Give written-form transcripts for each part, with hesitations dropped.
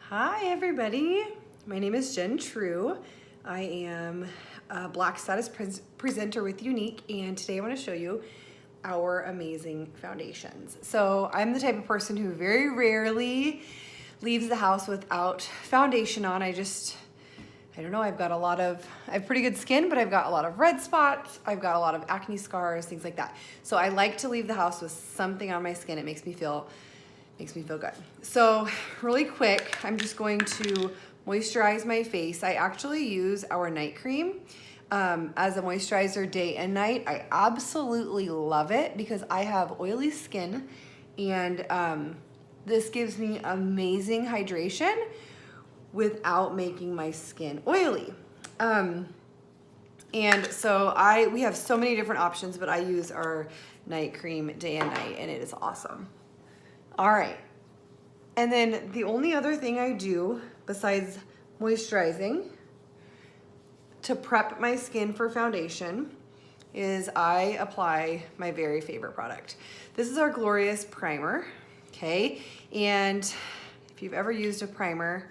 Hi everybody, my name is Jenn True. I am a Black Status presenter with Younique, and today I want to show you our amazing foundations. So I'm the type of person who very rarely leaves the house without foundation on. I don't know, I have pretty good skin, but I've got a lot of red spots, I've got a lot of acne scars, things like that. So I like to leave the house with something on my skin. It makes me feel good. So really quick, I'm just going to moisturize my face. I actually use our night cream as a moisturizer day and night. I absolutely love it because I have oily skin, and this gives me amazing hydration without making my skin oily. And so we have so many different options, but I use our night cream day and night, and it is awesome. All right, and then the only other thing I do besides moisturizing to prep my skin for foundation is I apply my very favorite product. This is our Glorious Primer, okay? And if you've ever used a primer,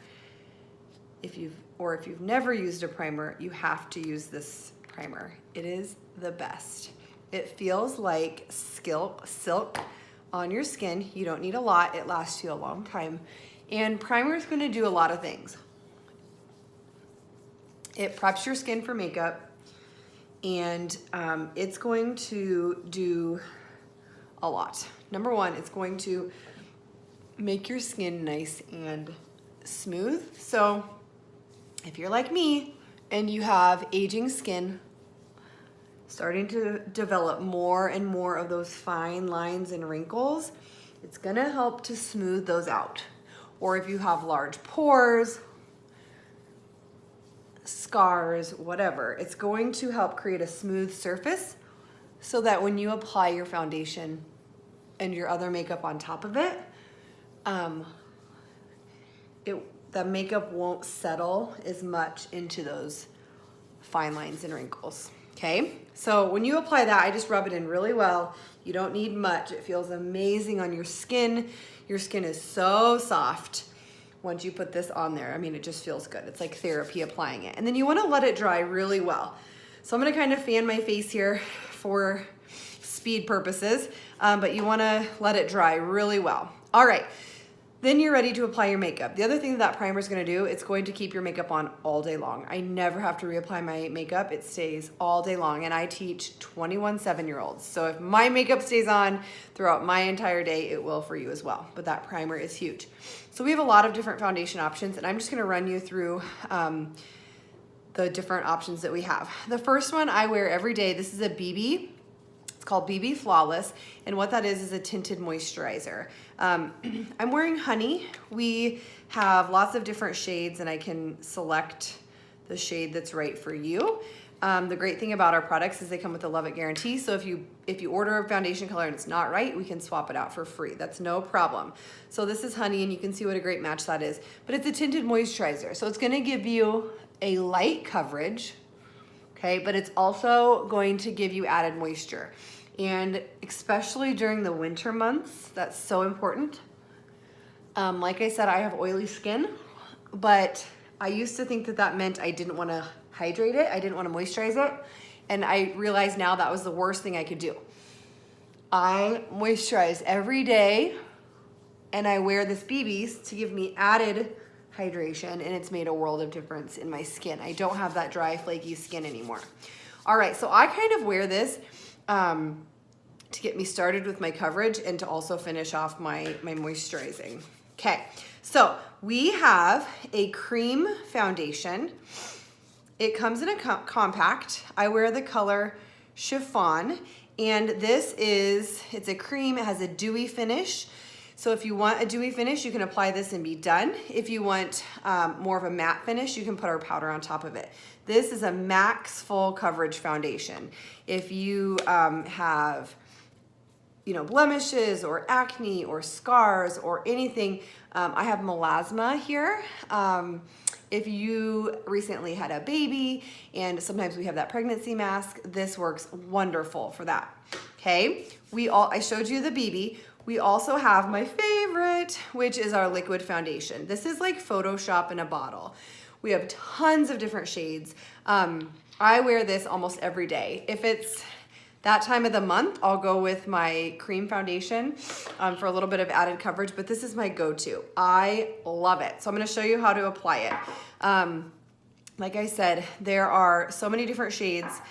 if you've never used a primer, you have to use this primer. It is the best. It feels like silk on your skin. You don't need a lot. It lasts you a long time. And primer is going to do a lot of things. It preps your skin for makeup, and it's going to do a lot. Number one, it's going to make your skin nice and smooth. So if you're like me and you have aging skin, starting to develop more and more of those fine lines and wrinkles, it's gonna help to smooth those out. Or if you have large pores, scars, whatever, it's going to help create a smooth surface so that when you apply your foundation and your other makeup on top of it, the makeup won't settle as much into those fine lines and wrinkles. Okay, so when you apply that, I just rub it in really well. You don't need much. It feels amazing on your skin. Your skin is so soft once you put this on there. I mean, it just feels good. It's like therapy applying it. And then you want to let it dry really well. So I'm going to kind of fan my face here for speed purposes, but you want to let it dry really well. All right. Then you're ready to apply your makeup. The other thing that primer is going to do, it's going to keep your makeup on all day long. I never have to reapply my makeup. It stays all day long, and I teach 21 7-year-olds. So if my makeup stays on throughout my entire day, it will for you as well. But that primer is huge. So we have a lot of different foundation options, and I'm just going to run you through the different options that we have. The first one I wear every day. This is a BB. It's called BB Flawless, and what that is a tinted moisturizer. I'm wearing Honey. We have lots of different shades, and I can select the shade that's right for you. The great thing about our products is they come with a love it guarantee, so if you order a foundation color and it's not right, we can swap it out for free. That's no problem. So this is Honey, and you can see what a great match that is. But it's a tinted moisturizer, so it's going to give you a light coverage, okay, but it's also going to give you added moisture. And especially during the winter months, that's so important. Like I said, I have oily skin, but I used to think that meant I didn't want to hydrate it. I didn't want to moisturize it. And I realize now that was the worst thing I could do. I moisturize every day, and I wear this BB's to give me added hydration, and it's made a world of difference in my skin. I don't have that dry, flaky skin anymore. All right, so I kind of wear this to get me started with my coverage and to also finish off my moisturizing. Okay, so we have a cream foundation. It comes in a compact. I wear the color Chiffon, and it's a cream. It has a dewy finish. So if you want a dewy finish, you can apply this and be done. If you want more of a matte finish, you can put our powder on top of it. This is a max full coverage foundation. If you have blemishes or acne or scars or anything, I have melasma here. If you recently had a baby, and sometimes we have that pregnancy mask, this works wonderful for that. Okay, I showed you the BB. We also have my favorite, which is our liquid foundation. This is like Photoshop in a bottle. We have tons of different shades. I wear this almost every day. If it's that time of the month, I'll go with my cream foundation for a little bit of added coverage, but this is my go-to. I love it. So I'm gonna show you how to apply it. Like I said, there are so many different shades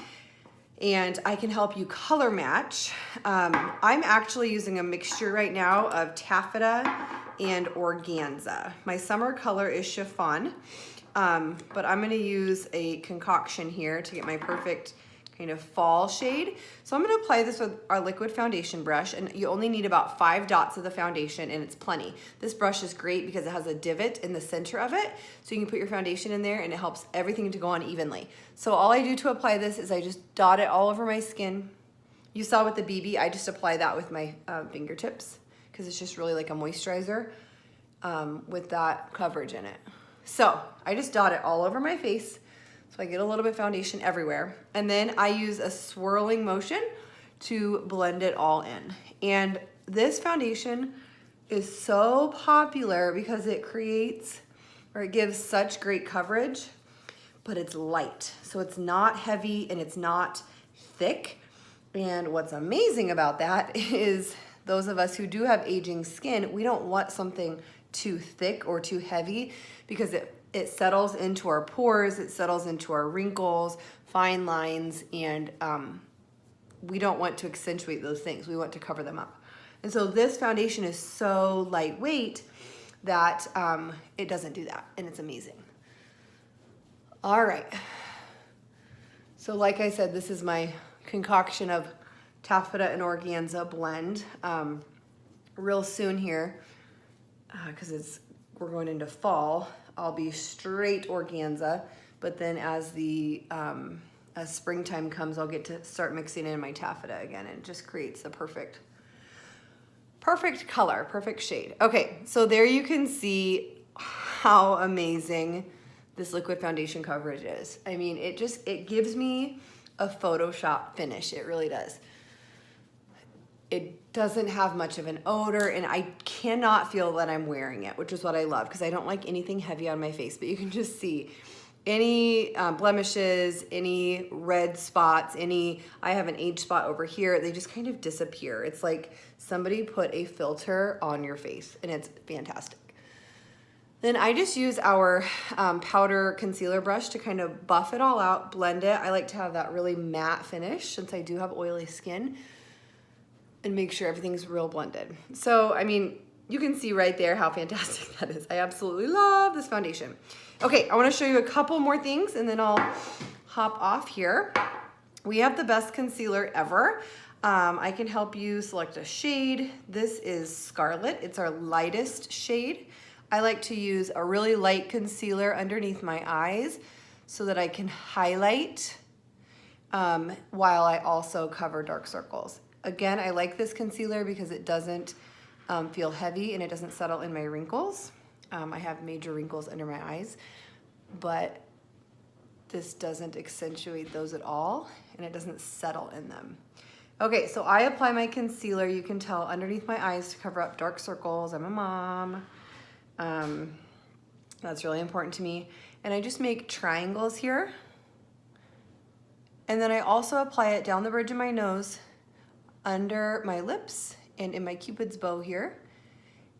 and I can help you color match. I'm actually using a mixture right now of taffeta and organza. My summer color is chiffon, but I'm gonna use a concoction here to get my perfect kind of fall shade. So I'm gonna apply this with our liquid foundation brush, and you only need about 5 dots of the foundation and it's plenty. This brush is great because it has a divot in the center of it, so you can put your foundation in there and it helps everything to go on evenly. So all I do to apply this is I just dot it all over my skin. You saw with the BB, I just apply that with my fingertips because it's just really like a moisturizer with that coverage in it. So I just dot it all over my face. So I get a little bit of foundation everywhere. And then I use a swirling motion to blend it all in. And this foundation is so popular because it creates, or it gives such great coverage, but it's light. So it's not heavy and it's not thick. And what's amazing about that is those of us who do have aging skin, we don't want something too thick or too heavy because it settles into our pores, it settles into our wrinkles, fine lines, and we don't want to accentuate those things. We want to cover them up. And so this foundation is so lightweight that it doesn't do that, and it's amazing. All right. So like I said, this is my concoction of taffeta and organza blend. Real soon here, because we're going into fall, I'll be straight organza, but then as springtime comes, I'll get to start mixing in my taffeta again, and it just creates the perfect color, perfect shade. Okay, so there you can see how amazing this liquid foundation coverage is. I mean, it gives me a Photoshop finish, it really does. It doesn't have much of an odor, and I cannot feel that I'm wearing it, which is what I love because I don't like anything heavy on my face, but you can just see any blemishes, any red spots, I have an age spot over here, they just kind of disappear. It's like somebody put a filter on your face, and it's fantastic. Then I just use our powder concealer brush to kind of buff it all out, blend it. I like to have that really matte finish since I do have oily skin, and make sure everything's real blended. So, I mean, you can see right there how fantastic that is. I absolutely love this foundation. Okay, I wanna show you a couple more things and then I'll hop off here. We have the best concealer ever. I can help you select a shade. This is Scarlet, it's our lightest shade. I like to use a really light concealer underneath my eyes so that I can highlight while I also cover dark circles. Again, I like this concealer because it doesn't feel heavy and it doesn't settle in my wrinkles. I have major wrinkles under my eyes, but this doesn't accentuate those at all, and it doesn't settle in them. Okay, so I apply my concealer, you can tell, underneath my eyes to cover up dark circles. I'm a mom. That's really important to me. And I just make triangles here. And then I also apply it down the bridge of my nose, under my lips, and in my Cupid's bow here,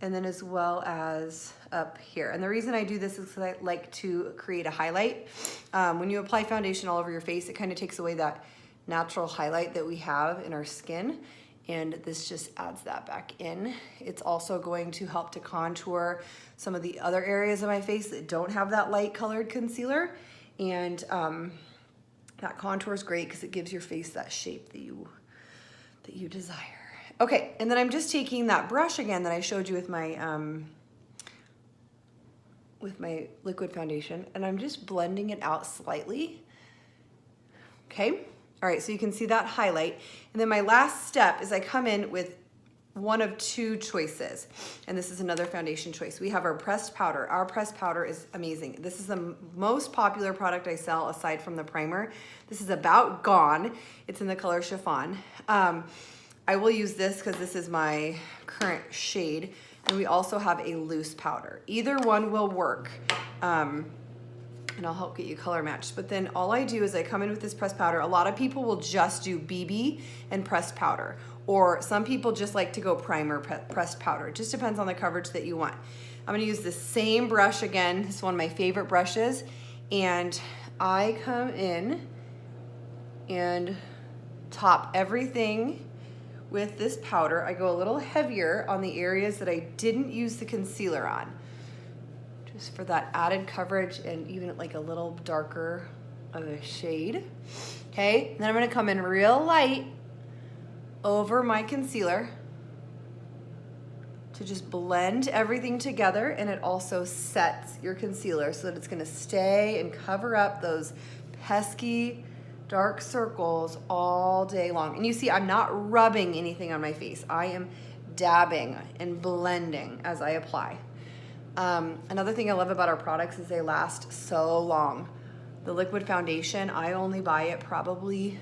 and then as well as up here. And the reason I do this is because I like to create a highlight. When you apply foundation all over your face, it kind of takes away that natural highlight that we have in our skin, and this just adds that back in. It's also going to help to contour some of the other areas of my face that don't have that light colored concealer, and that contour is great because it gives your face that shape that you desire. Okay, and then I'm just taking that brush again that I showed you with my liquid foundation, and I'm just blending it out slightly. Okay, all right, so you can see that highlight. And then my last step is I come in with one of two choices, and this is another foundation choice. We have our pressed powder. Our pressed powder is amazing. This is the most popular product I sell aside from the primer. This is about gone. It's in the color chiffon. I will use this because this is my current shade. And we also have a loose powder. Either one will work. And I'll help get you color matched. But then all I do is I come in with this pressed powder. A lot of people will just do BB and pressed powder. Or some people just like to go primer pressed powder. It just depends on the coverage that you want. I'm gonna use the same brush again. This is one of my favorite brushes. And I come in and top everything with this powder. I go a little heavier on the areas that I didn't use the concealer on, just for that added coverage and even like a little darker of a shade. Okay, and then I'm gonna come in real light over my concealer to just blend everything together, and it also sets your concealer so that it's gonna stay and cover up those pesky dark circles all day long. And you see, I'm not rubbing anything on my face. I am dabbing and blending as I apply. Another thing I love about our products is they last so long. The liquid foundation, I only buy it probably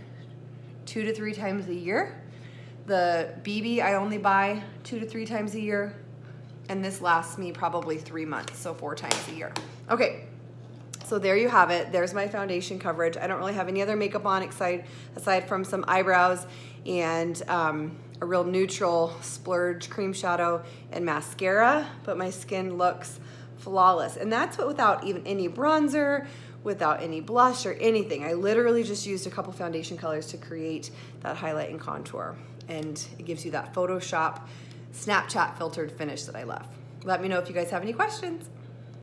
2 to 3 times a year. The BB, I only buy 2 to 3 times a year. And this lasts me probably 3 months, so 4 times a year. Okay, so there you have it. There's my foundation coverage. I don't really have any other makeup on aside from some eyebrows and a real neutral splurge cream shadow and mascara, but my skin looks flawless. And that's what, without even any bronzer, without any blush or anything. I literally just used a couple foundation colors to create that highlight and contour. And it gives you that Photoshop, Snapchat filtered finish that I love. Let me know if you guys have any questions.